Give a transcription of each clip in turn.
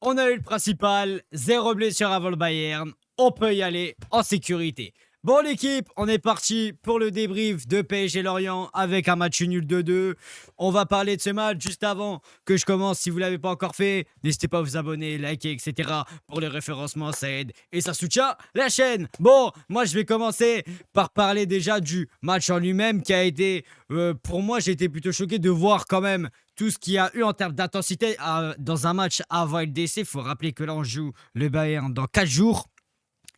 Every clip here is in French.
On a eu le principal, zéro blessure avant le Bayern, on peut y aller en sécurité. Bon l'équipe, on est parti pour le débrief de PSG Lorient avec un match nul 2-2. On va parler de ce match juste avant que je commence. Si vous ne l'avez pas encore fait, n'hésitez pas à vous abonner, liker, etc. Pour les référencements, ça aide et ça soutient la chaîne. Bon, moi je vais commencer par parler déjà du match en lui-même qui a été, pour moi j'ai été plutôt choqué de voir quand même tout ce qu'il y a eu en termes d'intensité dans un match avant LDC. Il faut rappeler que là on joue le Bayern dans 4 jours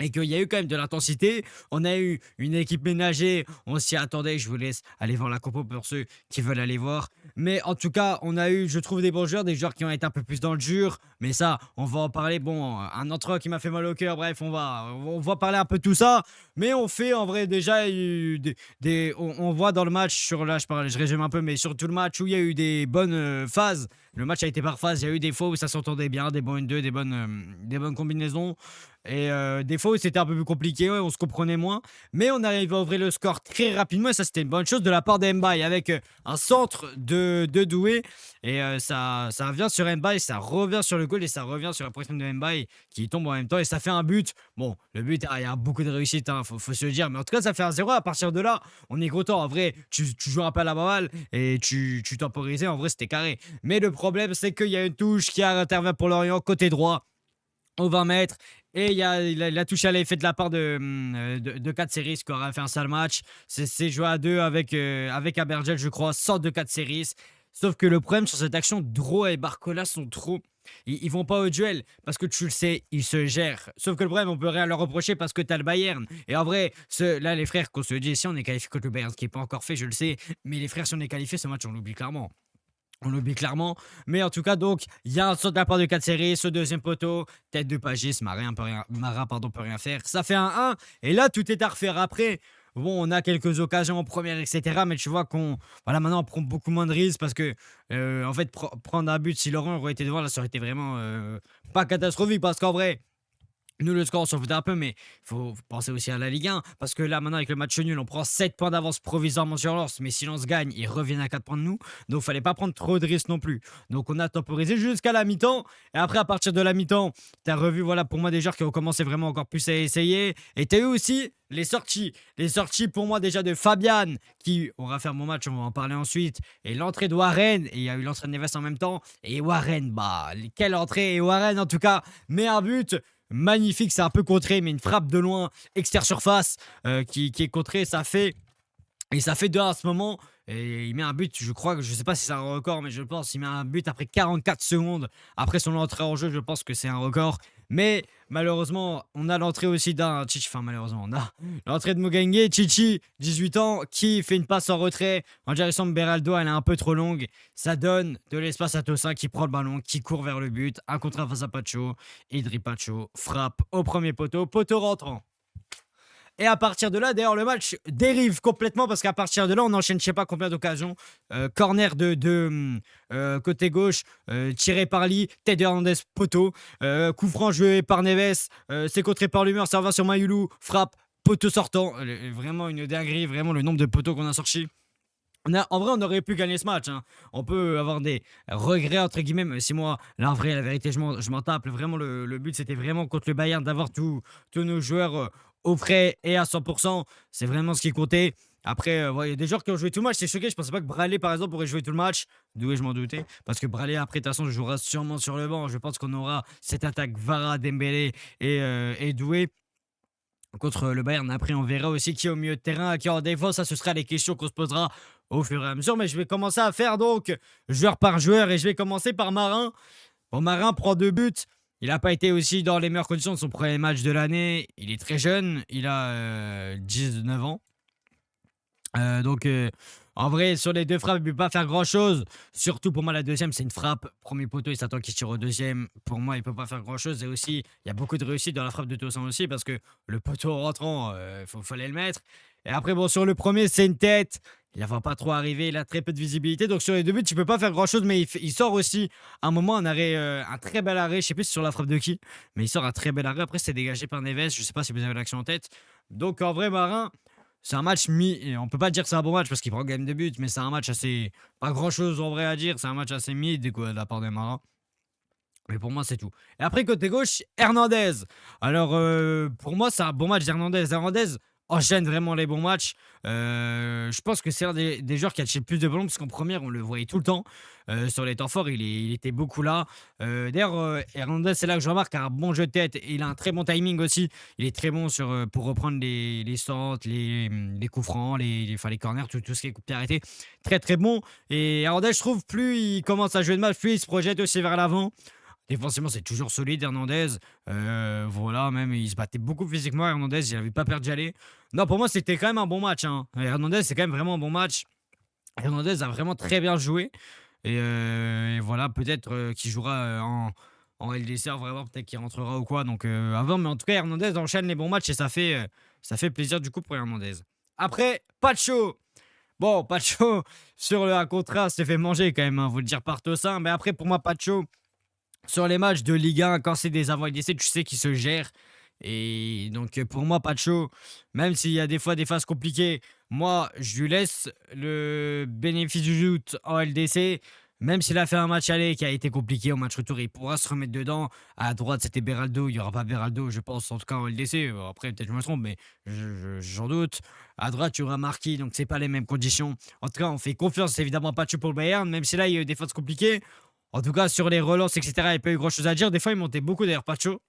et qu'il y a eu quand même de l'intensité. On a eu une équipe ménagée, on s'y attendait. Je vous laisse aller voir la compo pour ceux qui veulent aller voir. Mais en tout cas, on a eu, je trouve, des bons joueurs, des joueurs qui ont été un peu plus dans le dur. Mais ça, on va en parler. Bon, un entraîneur qui m'a fait mal au cœur. Bref, on va parler un peu de tout ça. Mais on fait en vrai déjà on voit dans le match je résume un peu, mais sur tout le match où il y a eu des bonnes phases. Le match a été par phase. Il y a eu des fois où ça s'entendait bien, des bons 1-2, des bonnes combinaisons. Et des fois où c'était un peu plus compliqué, ouais, on se comprenait moins. Mais on arrive à ouvrir le score très rapidement et ça, c'était une bonne chose de la part d'Mbaye avec un centre de Doué. Et ça vient sur Mbaye, ça revient sur le goal et ça revient sur la pression de Mbaye qui tombe en même temps et ça fait un but. Bon, le but, il y a beaucoup de réussite, hein, faut se le dire. Mais en tout cas, ça fait un 0. À partir de là, on est content. En vrai, tu joues un peu à la balle et tu temporisais. En vrai, c'était carré. Mais le problème, c'est qu'il y a une touche qui intervient pour Lorient côté droit au 20 mètres. Et il y a la touche à l'effet de la part de Katseris qui aura fait un sale match. C'est joué à deux avec Abergel, je crois, sans de Katseris. Sauf que le problème sur cette action, Dro et Barcola sont trop. Ils vont pas au duel parce que tu le sais, ils se gèrent. Sauf que le problème, on peut rien leur reprocher parce que t'as le Bayern. Et en vrai, là, les frères, qu'on se le dit, si on est qualifié contre le Bayern, ce qui n'est pas encore fait, je le sais. Mais les frères, si on est qualifié, ce match, on l'oublie clairement. On l'oublie clairement. Mais en tout cas, donc, il y a un saut de la part de 4 séries, ce deuxième poteau, tête de Pagis, Marat peut rien faire. Ça fait un 1. Et là, tout est à refaire après. Bon, on a quelques occasions en première, etc. Mais tu vois voilà, maintenant, on prend beaucoup moins de risques parce que, en fait, prendre un but, si Laurent aurait été devant, là, ça aurait été vraiment pas catastrophique parce qu'en vrai, nous, le score, on s'en foutait un peu, mais il faut penser aussi à la Ligue 1. Parce que là, maintenant, avec le match nul, on prend 7 points d'avance provisoirement sur Lens. Mais si Lens gagne, ils reviennent à 4 points de nous. Donc, il fallait pas prendre trop de risques non plus. Donc, on a temporisé jusqu'à la mi-temps. Et après, à partir de la mi-temps, tu as revu, voilà, pour moi, des joueurs qui ont commencé vraiment encore plus à essayer. Et tu as eu aussi les sorties. Les sorties, pour moi, déjà de Fabian, qui, on va faire mon match, on va en parler ensuite. Et l'entrée de Warren. Et il y a eu l'entrée de Neves en même temps. Et Warren, bah, quelle entrée. Et Warren, en tout cas, met un but. Magnifique, c'est un peu contré, mais une frappe de loin, extérieur surface, qui est contrée, ça fait 2 à ce moment. Et il met un but, je crois, je sais pas si c'est un record, mais je pense, il met un but après 44 secondes. Après son entrée en jeu, je pense que c'est un record. Mais malheureusement, on a l'entrée aussi d'un Chichi. Enfin, malheureusement, on a l'entrée de Mugange, Chichi, 18 ans, qui fait une passe en retrait en direction de Beraldo. Elle est un peu trop longue. Ça donne de l'espace à Tosin qui prend le ballon, qui court vers le but. Un contre face à Pacho. Idri Pacho frappe au premier poteau, poteau rentrant. Et à partir de là, d'ailleurs, le match dérive complètement parce qu'à partir de là, on enchaîne je sais pas combien d'occasions. Corner côté gauche, tiré par Lee, tête de Hernandez, poteau. Coup franc joué par Neves, c'est contré par Lumeur, ça revient sur Mayoulou, frappe, poteau sortant. Vraiment une dinguerie, vraiment le nombre de poteaux qu'on a sortis. En vrai, on aurait pu gagner ce match, hein. On peut avoir des regrets, entre guillemets, mais si moi, là, en vrai, la vérité, je m'en tape. Vraiment, le but, c'était vraiment contre le Bayern d'avoir tous nos joueurs au frais et à 100%. C'est vraiment ce qui comptait. Après, ouais, il y a des joueurs qui ont joué tout le match. C'est choqué. Je pensais pas que Bralé, par exemple, aurait joué tout le match. D'où je m'en doutais. Parce que Bralé, après, de toute façon, jouera sûrement sur le banc. Je pense qu'on aura cette attaque Vara, Dembélé et Doué contre le Bayern. Après, on verra aussi qui est au milieu de terrain, qui est en défense. Ça, ce sera les questions qu'on se posera au fur et à mesure. Mais je vais commencer à faire donc joueur par joueur et je vais commencer par Marin. Bon, Marin prend 2 buts. Il n'a pas été aussi dans les meilleures conditions de son premier match de l'année. Il est très jeune. Il a 19 ans. Donc, en vrai, sur les 2 frappes, il ne peut pas faire grand-chose. Surtout pour moi, la deuxième, c'est une frappe. Premier poteau, il s'attend qu'il tire au deuxième. Pour moi, il ne peut pas faire grand-chose. Et aussi, il y a beaucoup de réussite dans la frappe de Toussaint aussi parce que le poteau rentrant, fallait le mettre. Et après, bon, sur le premier, c'est une tête. Il ne va pas trop arriver. Il a très peu de visibilité. Donc, sur les 2 buts, tu ne peux pas faire grand-chose. Mais il sort aussi à un moment un arrêt, un très bel arrêt. Je ne sais plus si c'est sur la frappe de qui. Mais il sort un très bel arrêt. Après, c'est dégagé par Neves. Je ne sais pas si vous avez l'action en tête. Donc, en vrai, Marin. C'est un match on peut pas dire que c'est un bon match parce qu'il prend quand même 2 buts, mais c'est un match assez. Pas grand chose en vrai à dire. C'est un match assez mid quoi, de la part des Marins. Mais pour moi, c'est tout. Et après, côté gauche, Hernandez. Alors, pour moi, c'est un bon match d'Hernandez. Hernandez enchaîne vraiment les bons matchs. Je pense que c'est l'un des joueurs qui a touché le plus de ballons, parce qu'en première, on le voyait tout le temps. Sur les temps forts, il était beaucoup là. D'ailleurs, Hernandez, c'est là que je remarque un bon jeu de tête. Il a un très bon timing aussi. Il est très bon pour reprendre les centres, les coups francs, enfin, les corners, tout ce qui est coup de pied arrêté. Très, très bon. Et Hernandez, je trouve, plus il commence à jouer de match, plus il se projette aussi vers l'avant. Défensivement, c'est toujours solide, Hernandez. Voilà, même, il se battait beaucoup physiquement, Hernandez. Il n'avait pas perdu d'aller. Non, pour moi, c'était quand même un bon match, hein. Hernandez, c'est quand même vraiment un bon match. Hernandez a vraiment très bien joué. Et voilà, peut-être qu'il jouera en LDC, vraiment, peut-être qu'il rentrera ou quoi. Donc, avant, mais en tout cas, Hernandez enchaîne les bons matchs et ça fait plaisir du coup pour Hernandez. Après, Pacho. Bon, Pacho, sur le 1 contre 1, s'est fait manger quand même, hein, vous le dire par Tossin. Mais après, pour moi, Pacho. Sur les matchs de Ligue 1, quand c'est des avant d'essai, tu sais qu'ils se gèrent. Et donc, pour moi, Pacho, même s'il y a des fois des phases compliquées, moi, je lui laisse le bénéfice du doute en LDC. Même s'il a fait un match aller qui a été compliqué au match retour, il pourra se remettre dedans. À droite, c'était Beraldo. Il n'y aura pas Beraldo, je pense, en tout cas en LDC. Après, peut-être je me trompe, mais j'en doute. À droite, tu auras Marquis, donc c'est pas les mêmes conditions. En tout cas, on fait confiance évidemment à Pacho pour le Bayern, même si là, il y a eu des phases compliquées. En tout cas, sur les relances, etc., il n'y a pas eu grand-chose à dire. Des fois, il montait beaucoup, d'ailleurs, Pacho.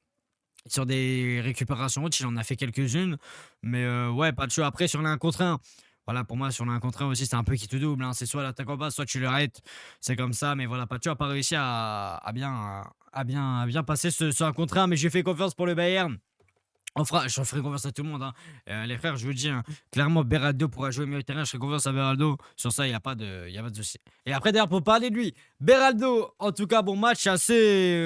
Sur des récupérations hautes, il en a fait quelques-unes. Mais ouais, Pacho, après, sur l'un contre un. Voilà, pour moi, sur l'un contre un aussi, c'est un peu qui te double, hein. C'est soit l'attaque en bas, soit tu l'arrêtes. C'est comme ça. Mais voilà, Pacho n'a pas réussi à bien passer ce 1 contre un. Mais j'ai fait confiance pour le Bayern. Je ferai confiance à tout le monde, hein. Les frères, je vous le dis, hein, clairement, Beraldo pourra jouer mieux au terrain. Je ferai confiance à Beraldo. Sur ça, il y a pas de souci. Et après, d'ailleurs, pour parler de lui, Beraldo, en tout cas, bon match assez.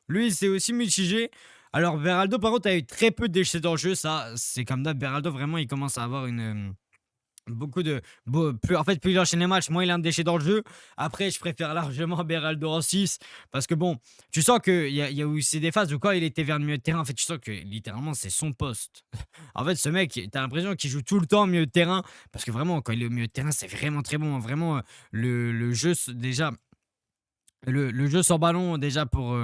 Lui, c'est aussi mitigé. Alors, Beraldo, par contre, a eu très peu de déchets dans le jeu. Ça, c'est comme d'hab. Beraldo, vraiment, il commence à avoir beaucoup de. En fait, plus il enchaîne les matchs, moins il a un déchet dans le jeu. Après, je préfère largement Beraldo en 6. Parce que bon, tu sens qu'il y a aussi des phases où quand il était vers le milieu de terrain, en fait, tu sens que littéralement, c'est son poste. En fait, ce mec, t'as l'impression qu'il joue tout le temps au milieu de terrain. Parce que vraiment, quand il est au milieu de terrain, c'est vraiment très bon, hein. Vraiment, le jeu, déjà. Le jeu sans ballon, déjà, pour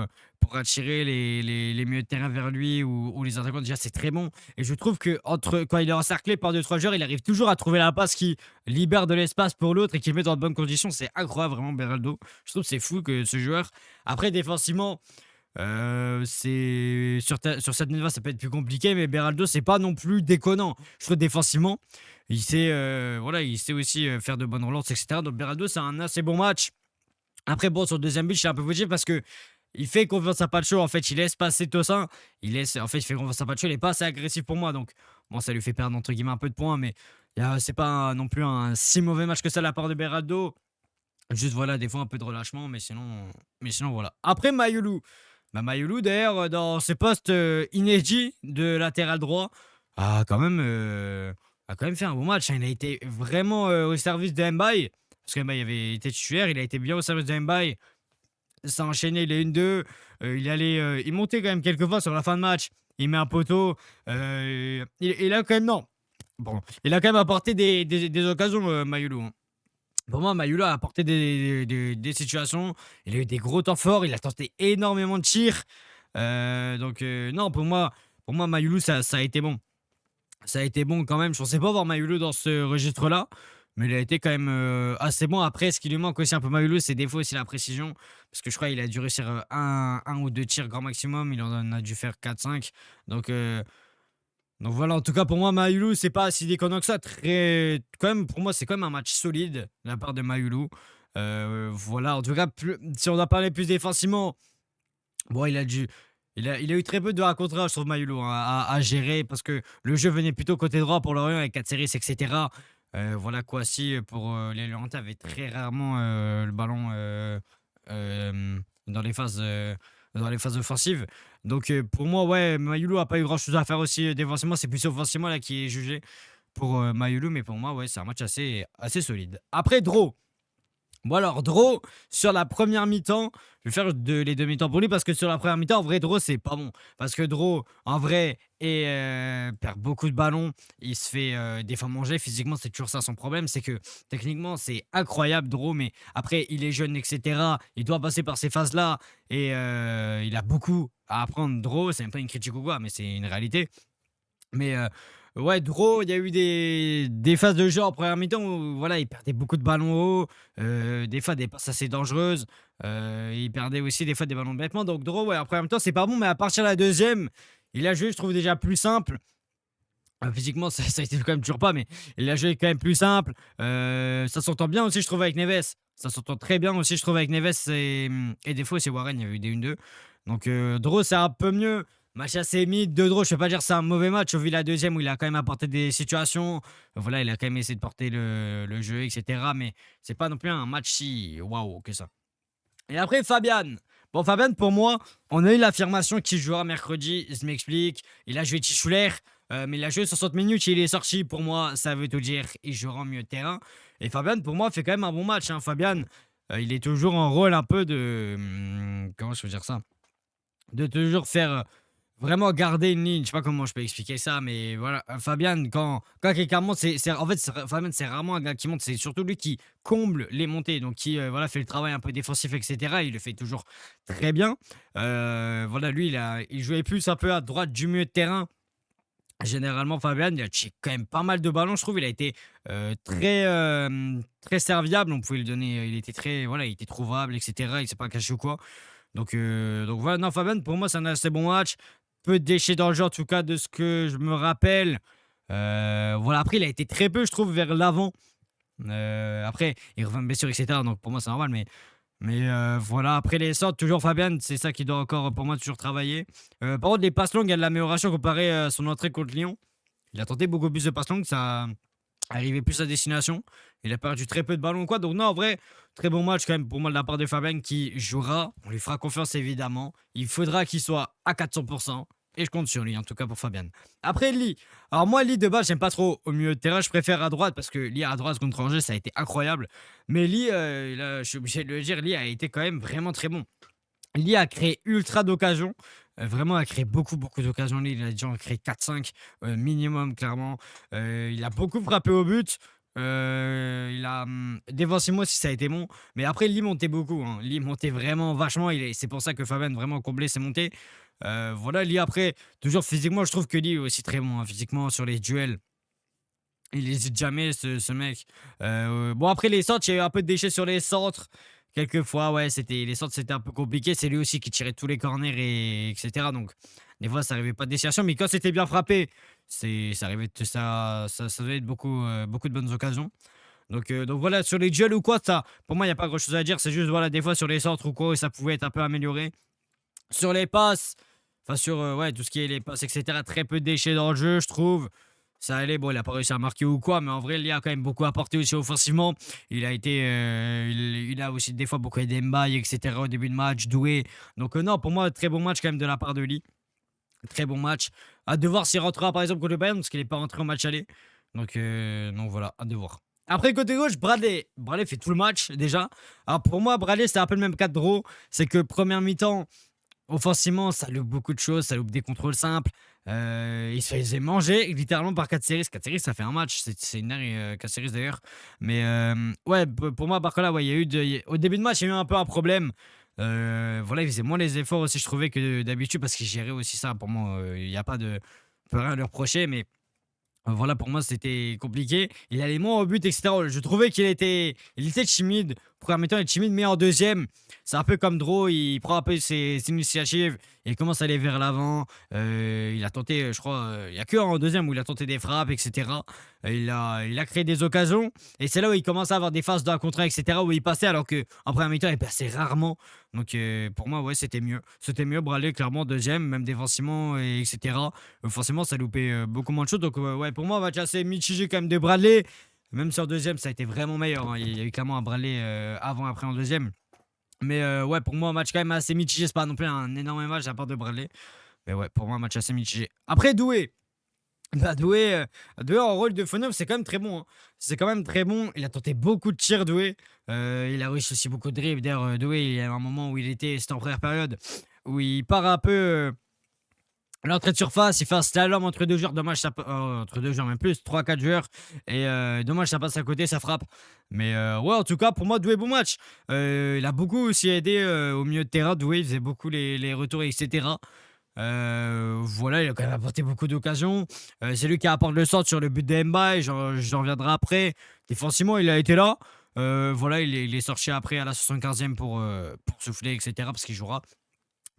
attirer les milieux de terrain vers lui ou les attaquants, déjà, c'est très bon. Et je trouve que quand il est encerclé par deux trois joueurs, il arrive toujours à trouver la passe qui libère de l'espace pour l'autre et qui le met dans de bonnes conditions. C'est incroyable, vraiment, Beraldo. Je trouve que c'est fou que ce joueur. Après, défensivement, sur cette niveau, ça peut être plus compliqué, mais Beraldo, c'est pas non plus déconnant. Je trouve défensivement, voilà, il sait aussi faire de bonnes relances, etc. Donc, Beraldo, c'est un assez bon match. Après, bon, sur le deuxième but, je suis un peu fautif parce que il fait confiance à Pacho. En fait, il laisse passer Tossin. En fait, il fait confiance à Pacho. Il est pas assez agressif pour moi. Donc, bon, ça lui fait perdre, entre guillemets, un peu de points. Mais c'est pas non plus un si mauvais match que ça de la part de Beraldo. Juste, voilà, des fois, un peu de relâchement. Mais sinon voilà. Après, Mayulu. Bah, Mayulu, d'ailleurs, dans ses postes inédits de latéral droit, a quand même, euh, a quand même fait un bon match, hein. Il a été vraiment au service de Mbaye. Parce que Mbaye avait été titulaire. Il a été bien au service de Mbaye. Ça a enchaîné les 1-2. Il montait quand même quelques fois sur la fin de match. Il met un poteau. Il a quand même, non. Bon, il a quand même apporté des occasions, Mayulu, hein. Pour moi, Mayulu a apporté des situations. Il a eu des gros temps forts. Il a tenté énormément de tirs. Donc, non, pour moi, Mayulu, ça a été bon. Ça a été bon quand même. Je pensais pas voir Mayulu dans ce registre-là. Mais il a été quand même assez bon. Après, ce qui lui manque aussi un peu Mayulu, c'est des fois aussi la précision. Parce que je crois qu'il a dû réussir un ou deux tirs grand maximum. Il en a dû faire 4-5. Donc voilà, en tout cas pour moi, Mayulu, c'est pas si déconnant que ça. Quand même, pour moi, c'est quand même un match solide de la part de Mayulu. Voilà, en tout cas, si on doit parler plus défensivement, bon, il a eu très peu de 1 contre 1, je trouve, Mayulu, hein, à gérer. Parce que le jeu venait plutôt côté droit pour Lorient avec Katseris, etc. Voilà, Kouassi, pour les Lorientais, avait très rarement le ballon dans les phases offensives. Donc, pour moi, ouais, Mayulu a pas eu grand-chose à faire aussi défensivement. C'est plus offensivement là qui est jugé pour Mayulu. Mais pour moi, ouais, c'est un match assez solide. Après, Draw. Bon alors, Draw, sur la première mi-temps, je vais faire les deux mi-temps pour lui parce que sur la première mi-temps, en vrai, Draw, c'est pas bon. Parce que Draw, en vrai, perd beaucoup de ballons. Il se fait des fois manger. Physiquement, c'est toujours ça son problème. C'est que techniquement, c'est incroyable, Draw. Mais après, il est jeune, etc. Il doit passer par ces phases-là. Et il a beaucoup à apprendre, Draw. C'est même pas une critique ou quoi, mais c'est une réalité. Mais ouais, Draw, il y a eu des phases de jeu en première mi-temps où voilà, il perdait beaucoup de ballons hauts, des fois des passes assez dangereuses. Il perdait aussi des fois des ballons bêtement. Donc Draw, ouais, en première mi-temps, c'est pas bon, mais à partir de la deuxième, il a joué, je trouve, déjà plus simple. Physiquement, ça a été quand même toujours pas, mais il a joué quand même plus simple. Ça s'entend bien aussi, je trouve, avec Neves. Ça s'entend très bien aussi, je trouve, avec Neves et des fois aussi Warren, il y avait eu des 1-2. Donc Draw, c'est un peu mieux. Match assez mid de Draw, je ne vais pas dire que c'est un mauvais match, au vu de la deuxième où il a quand même apporté des situations. Voilà, il a quand même essayé de porter le jeu, etc. Mais c'est pas non plus un match si waouh que ça. Et après, Fabian. Bon, Fabian, pour moi, on a eu l'affirmation qu'il jouera mercredi. Je m'explique. Il a joué titulaire, mais il a joué 60 minutes et il est sorti. Pour moi, ça veut tout dire. Il jouera en milieu de terrain. Et Fabian, pour moi, fait quand même un bon match, hein. Fabian, il est toujours en rôle un peu de. Comment je peux dire ça? De toujours faire vraiment garder une ligne. Je sais pas comment je peux expliquer ça, mais voilà. Fabian, quand quelqu'un monte, en fait, Fabian, c'est rarement un gars qui monte. C'est surtout lui qui comble les montées. Donc, qui voilà, fait le travail un peu défensif, etc. Il le fait toujours très bien. Voilà, lui, il jouait plus un peu à droite du milieu de terrain. Généralement, Fabian, il a check quand même pas mal de ballons, je trouve. Il a été très serviable. On pouvait le donner. Il était très. Voilà, il était trouvable, etc. Il s'est pas caché ou quoi. Donc voilà, non, Fabian, pour moi, c'est un assez bon match. Peu de déchets dans le jeu, en tout cas, de ce que je me rappelle. Voilà, après, il a été très peu, je trouve, vers l'avant. Après, il revient de blessure, etc. Donc pour moi, c'est normal. Mais voilà, après les sortes, toujours Fabian, c'est ça qui doit encore, pour moi, toujours travailler. Par contre, les passes longues, il y a de l'amélioration comparé à son entrée contre Lyon. Il a tenté beaucoup plus de passes longues, ça arrivait plus à destination. Il a perdu très peu de ballons, quoi. Donc, non, en vrai, très bon match quand même pour moi de la part de Fabien qui jouera. On lui fera confiance évidemment. Il faudra qu'il soit à 400%. Et je compte sur lui, en tout cas pour Fabien. Après, Lee. Alors, moi, Lee, de base, j'aime pas trop au milieu de terrain. Je préfère à droite parce que Lee à droite contre Angers, ça a été incroyable. Mais Lee, je suis obligé de le dire, Lee a été quand même vraiment très bon. Lee a créé ultra d'occasions. Vraiment, a créé beaucoup, beaucoup d'occasions. Lee, il a déjà créé 4-5 minimum, clairement. Il a beaucoup frappé au but. Défensivement aussi, ça a été bon. Mais après, Lee montait beaucoup, hein. Lee montait vraiment vachement. C'est pour ça que Fabien vraiment comblé ses montées. Voilà, Lee après, toujours physiquement, je trouve que Lee est aussi très bon, hein, physiquement sur les duels. Il n'hésite jamais, ce mec. Bon, après, les centres, il y a eu un peu de déchets sur les centres. Quelquefois, ouais, les centres, c'était un peu compliqué. C'est lui aussi qui tirait tous les corners, etc. Donc, des fois, ça n'arrivait pas de destination. Mais quand c'était bien frappé, ça arrivait, ça devait être beaucoup de bonnes occasions. Donc voilà, sur les duels ou quoi, ça, pour moi, il n'y a pas grand-chose à dire. C'est juste, voilà, des fois, sur les centres ou quoi, ça pouvait être un peu amélioré. Sur les passes, enfin, sur ouais, tout ce qui est les passes, etc., très peu de déchets dans le jeu, je trouve. Ça allait, bon, il a pas réussi à marquer ou quoi, mais en vrai, il y a quand même beaucoup apporté aussi offensivement. Il a aussi des fois beaucoup aidé Mbaye, etc. au début de match, doué. Donc non, pour moi, très bon match quand même de la part de Lee. Très bon match. À de voir s'il rentrera par exemple contre le Bayern, parce qu'il n'est pas rentré au match aller. Donc voilà, à de voir. Après, côté gauche, Bradley. Bradley fait tout le match déjà. Alors pour moi, Bradley, c'est un peu le même cadre Draw. C'est que première mi-temps, offensivement, ça loupe beaucoup de choses, ça loupe des contrôles simples. Il se faisait manger littéralement par Caceres. Caceres, ça fait un match, c'est une dingue, Caceres d'ailleurs. Mais ouais, pour moi, Barcola, ouais, au début de match, il y a eu un peu un problème. Voilà, il faisait moins les efforts aussi, je trouvais, que d'habitude, parce qu'il gérait aussi ça. Pour moi, il n'y a pas de. On peut rien lui reprocher, mais voilà, pour moi, c'était compliqué. Il allait moins au but, etc. Je trouvais il était timide. Première mi-temps, il est timide, mais en deuxième, c'est un peu comme Draw. Il prend un peu ses initiatives et il commence à aller vers l'avant. Il a tenté, je crois, il n'y a que en deuxième où il a tenté des frappes, etc. Il a créé des occasions. Et c'est là où il commence à avoir des phases d'un contre un, etc. où il passait, alors qu'en première mi-temps, il passait rarement. Donc pour moi, ouais, c'était mieux. C'était mieux, Bradley, clairement, deuxième, même défensivement, etc. Forcément, ça loupait beaucoup moins de choses. Donc ouais, pour moi, match assez mitigé quand même de Bradley. Même sur deuxième, ça a été vraiment meilleur, hein. Il y a eu clairement un Bradley avant, après en deuxième. Mais ouais, pour moi, un match quand même assez mitigé. C'est pas non plus un énorme match à part de Bradley. Mais ouais, pour moi, un match assez mitigé. Après, Doué. Bah, Doué en rôle de faux neuf, c'est quand même très bon, hein. C'est quand même très bon. Il a tenté beaucoup de tirs, Doué. Il a réussi aussi beaucoup de dribbles. D'ailleurs, Doué, il y a un moment où c'était en première période, où il part un peu l'entrée de surface, il fait un slalom entre deux joueurs. Dommage, entre deux joueurs, même plus, trois quatre joueurs. Et dommage, ça passe à côté, ça frappe. Mais ouais, en tout cas, pour moi, Doué, bon match. Il a beaucoup aussi aidé au milieu de terrain. Doué, il faisait beaucoup les retours, etc. Voilà, il a quand même apporté beaucoup d'occasions. C'est lui qui apporte le centre sur le but de Mbaye, j'en reviendrai après. Défensivement, il a été là. Voilà, il est sorti après à la 75e pour souffler, etc. parce qu'il jouera.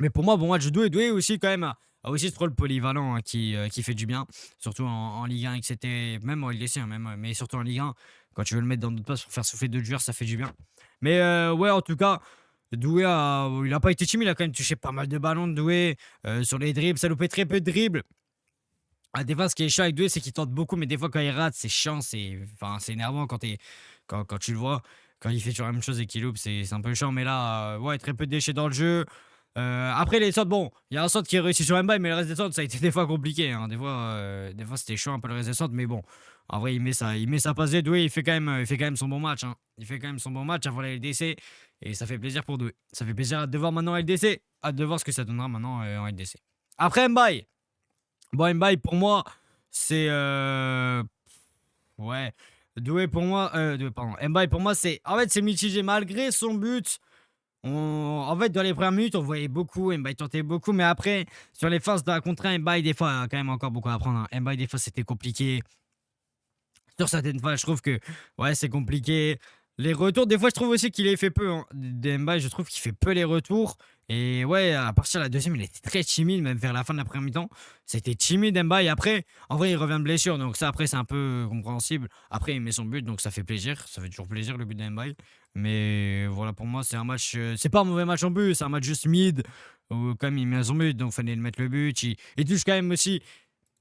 Mais pour moi, bon match de Doué. Doué aussi, quand même, a aussi ce rôle polyvalent, hein, qui fait du bien. Surtout en Ligue 1, etc. Même en LDC, hein, même, mais surtout en Ligue 1. Quand tu veux le mettre dans d'autres postes pour faire souffler d'autres joueurs, ça fait du bien. Mais ouais, en tout cas, il a pas été timide, il a quand même touché pas mal de ballons de Doué. Sur les dribbles, ça loupait très peu de dribbles. Ah, des fois, ce qui est chiant avec Doué, c'est qu'il tente beaucoup, mais des fois, quand il rate, c'est chiant, c'est énervant quand tu le vois. Quand il fait toujours la même chose et qu'il loupe, c'est un peu chiant. Mais là, ouais, très peu de déchets dans le jeu. Après, les sortes, bon, il y a un sort qui est réussi sur Mbaye, mais le reste des sortes, ça a été des fois compliqué, hein. Des fois c'était chaud un peu le reste des sortes, mais bon, en vrai, il met sa passe de Doué, il fait quand même son bon match, hein. Il fait quand même son bon match avant la LDC, et ça fait plaisir pour Doué. Ça fait plaisir de voir maintenant en LDC, hâte de voir ce que ça donnera maintenant en LDC. Après Mbaye, bon, Mbaye pour moi, c'est. Ouais. Doué, pardon. Mbaye pour moi, c'est. En fait, c'est mitigé malgré son but. En fait, dans les premières minutes, on voyait beaucoup, Mbaye tentait beaucoup, mais après, sur les phases d'un contre un, Mbaye, des fois, a quand même encore beaucoup à apprendre, hein. Mbaye, des fois, c'était compliqué. Sur certaines fois, je trouve que ouais, c'est compliqué. Les retours, des fois, je trouve aussi qu'il les fait peu, hein. Mbaye, je trouve qu'il fait peu les retours. Et ouais, à partir de la deuxième, il était très timide, même vers la fin de la première mi-temps. C'était timide, Mbaye. Après, en vrai, il revient de blessure, donc ça, après, c'est un peu compréhensible. Après, il met son but, donc ça fait plaisir. Ça fait toujours plaisir, le but d'Mbaye. Mais voilà, pour moi, c'est un match. C'est pas un mauvais match en but, c'est un match juste mid. Où, quand même, il met son but, donc il fallait le mettre le but. Il touche quand même aussi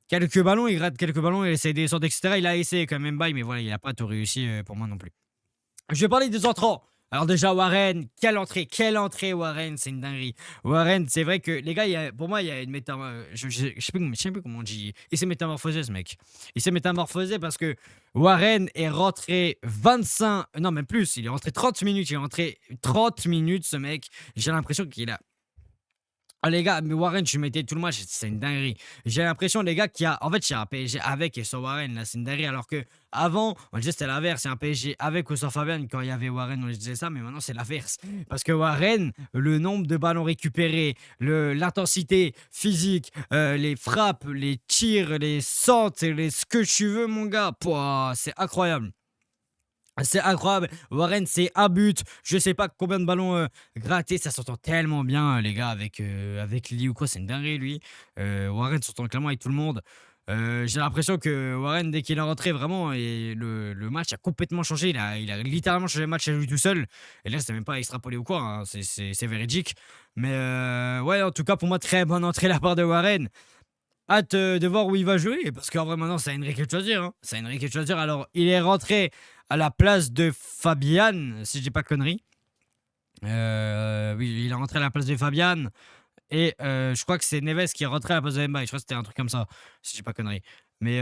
quelques ballons, il gratte quelques ballons, il essaie des sortes, etc. Il a essayé quand même Mbaye, mais voilà, il a pas tout réussi pour moi non plus. Je vais parler des entrants. Alors déjà Warren, quelle entrée Warren, c'est une dinguerie. Warren, c'est vrai que les gars, pour moi, il y a une métamorphose. Je sais plus comment on dit. Il s'est métamorphosé ce mec. Il s'est métamorphosé parce que Warren est rentré 25, non même plus, il est rentré 30 minutes. Il est rentré 30 minutes ce mec. J'ai l'impression qu'il a. Ah les gars, mais Warren, tu mettais tout le match, c'est une dinguerie. J'ai l'impression, les gars, en fait, il y a un PSG avec et sans Warren, là, c'est une dinguerie. Alors que avant, on disait c'était l'inverse, c'est un PSG avec ou sans Fabian. Quand il y avait Warren, on disait ça, mais maintenant c'est l'inverse. Parce que Warren, le nombre de ballons récupérés, l'intensité physique, les frappes, les tirs, les centres, ce que tu veux, mon gars, pouah, c'est incroyable. C'est incroyable. Warren, c'est un but. Je sais pas combien de ballons grattés. Ça s'entend tellement bien, les gars, avec Lee ou quoi. C'est une dinguerie, lui. Warren s'entend clairement avec tout le monde. J'ai l'impression que Warren, dès qu'il est rentré, vraiment, et le match a complètement changé. Il a littéralement changé le match à lui tout seul. Et là, c'est même pas extrapolé ou quoi, hein. C'est véridique. Mais ouais, en tout cas, pour moi, très bonne entrée de la part de Warren. Hâte de voir où il va jouer, parce qu'en vrai, maintenant, c'est Enrique de choisir, hein. C'est Enrique de choisir. Alors, il est rentré à la place de Fabian, si je dis pas de conneries. Oui, il est rentré à la place de Fabian. Et je crois que c'est Neves qui est rentré à la place de Mbaye. Je crois que c'était un truc comme ça, si je dis pas de conneries. Mais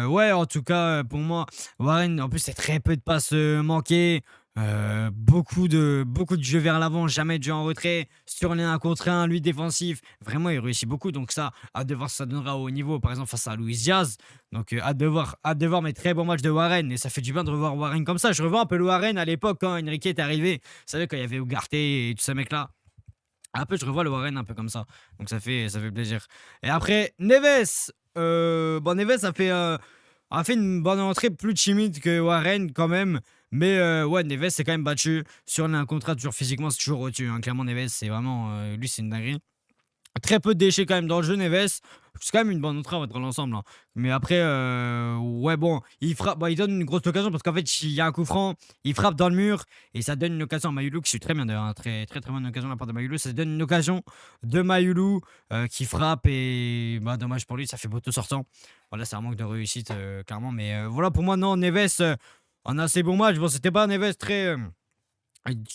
ouais, en tout cas, pour moi, Warren, en plus, c'est très peu de passes manquées. Beaucoup de jeux vers l'avant, jamais de jeux en retrait. Sur les 1 contre 1, lui défensif. Vraiment, il réussit beaucoup. Donc, ça, hâte de voir si ça donnera au niveau, par exemple, face à Luis Diaz. Donc, hâte de voir mes très bons matchs de Warren. Et ça fait du bien de revoir Warren comme ça. Je revois un peu le Warren à l'époque quand Enrique est arrivé. Vous savez, quand il y avait Ugarte et tous ces mecs-là. Un peu, je revois le Warren un peu comme ça. Donc ça fait plaisir. Et après, Neves. Bon, Neves a fait une bonne entrée plus timide que Warren quand même. Mais ouais, Neves s'est quand même battu sur un contrat toujours physiquement, c'est toujours au-dessus, hein. Clairement, Neves, c'est vraiment. Lui, c'est une dinguerie. Très peu de déchets quand même dans le jeu, Neves. C'est quand même une bonne entrée, on va être dans l'ensemble, hein. Mais après, ouais, bon, il frappe, bah, il donne une grosse occasion parce qu'en fait, il y a un coup franc, il frappe dans le mur et ça donne une occasion à Mayoulou qui suit très bien d'ailleurs, hein. Très, très, très bonne occasion de la part de Mayoulou. Ça donne une occasion de Mayoulou qui frappe et bah, dommage pour lui, ça fait poteau sortant. Voilà, c'est un manque de réussite, clairement. Mais voilà, pour moi, non, Neves, un assez bon match. Bon, c'était pas un Neves très.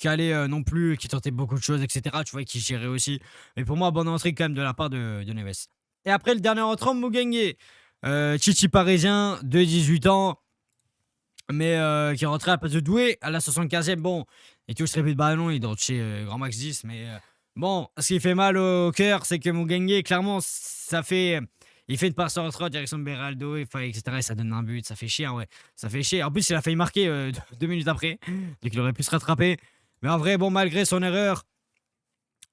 Calé non plus, qui tentait beaucoup de choses, etc. Tu vois, qui gérait aussi. Mais pour moi, bonne entrée quand même de la part de Neves. Et après, le dernier entrant, Mugengue. Chichi parisien de 18 ans, mais qui est rentré à la place de Doué à la 75e. Bon, il touche très peu de ballon, il doit toucher grand max 10, mais bon, ce qui fait mal au cœur, c'est que Mugengue, clairement, ça fait. Il fait une passe en retrait en direction de Beraldo, etc. Et ça donne un but, ça fait chier, ouais. Ça fait chier. En plus, il a failli marquer 2 minutes après, donc il aurait pu se rattraper. Mais en vrai, bon, malgré son erreur,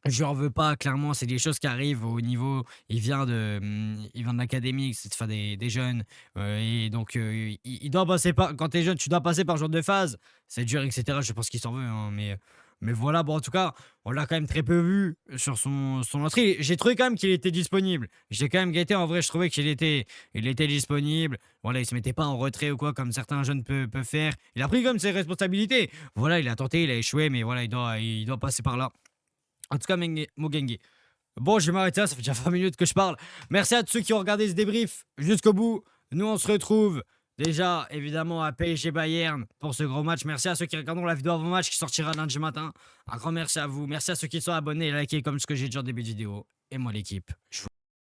je n'en veux pas, clairement, c'est des choses qui arrivent au niveau. Il vient de l'académie, c'est enfin, des jeunes. Et donc, il doit passer par. Quand t'es jeune, tu dois passer par ce genre de phase. C'est dur, etc. Je pense qu'il s'en veut, hein, mais voilà, bon, en tout cas, on l'a quand même très peu vu sur son entrée. J'ai trouvé quand même qu'il était disponible. J'ai quand même guetté, en vrai, je trouvais il était disponible. Voilà, il se mettait pas en retrait ou quoi, comme certains jeunes peuvent faire. Il a pris comme ses responsabilités. Voilà, il a tenté, il a échoué, mais voilà, il doit passer par là. En tout cas, Mugengue. Bon, je vais m'arrêter là, ça fait déjà 20 minutes que je parle. Merci à tous ceux qui ont regardé ce débrief jusqu'au bout. Nous, on se retrouve déjà, évidemment, à PSG Bayern pour ce gros match. Merci à ceux qui regarderont la vidéo avant match qui sortira lundi matin. Un grand merci à vous. Merci à ceux qui sont abonnés et likés comme ce que j'ai dit en début de vidéo. Et moi, l'équipe, je vous